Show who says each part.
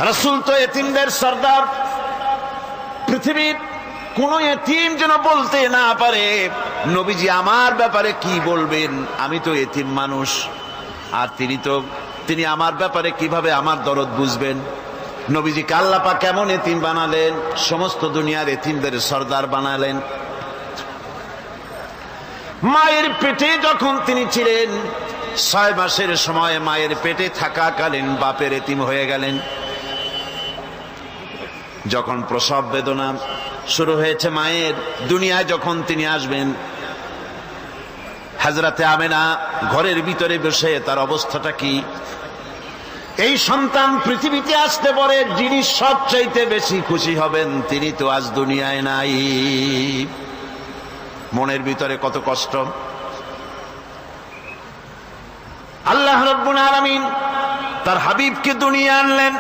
Speaker 1: রাসূল তো এতিমদের সর্দার। পৃথিবীর কোন এতিম যেন বলতে না পারে নবীজি আমার ব্যাপারে কি বলবেন, আমি তো এতিম মানুষ, আর তিনি আমার ব্যাপারে কিভাবে আমার দরদ বুঝবেন। নবীজিকে আল্লাহ পাক কেমন এতিম বানালেন, সমস্ত দুনিয়ার এতিমদের সর্দার বানালেন। মায়ের পেটে যখন তিনি ছিলেন 6 মাসের সময় মায়ের পেটে থাকাকালীন বাপের এতিম হয়ে গেলেন। যখন প্রসব বেদনা শুরু হয়েছে মায়ের, দুনিয়ায় যখন তিনি আসবেন, হযরতে আমেনা ঘরের ভিতরে বসে তার অবস্থাটা কি? এই সন্তান পৃথিবীতে আসতে পরে যিনি সবচাইতে বেশি খুশি হবেন তিনি তো আজ দুনিয়ায় নাই। মনের ভিতরে কত কষ্ট। আল্লাহ রাব্বুল আলামিন তার হাবিবকে দুনিয়া আনলেন।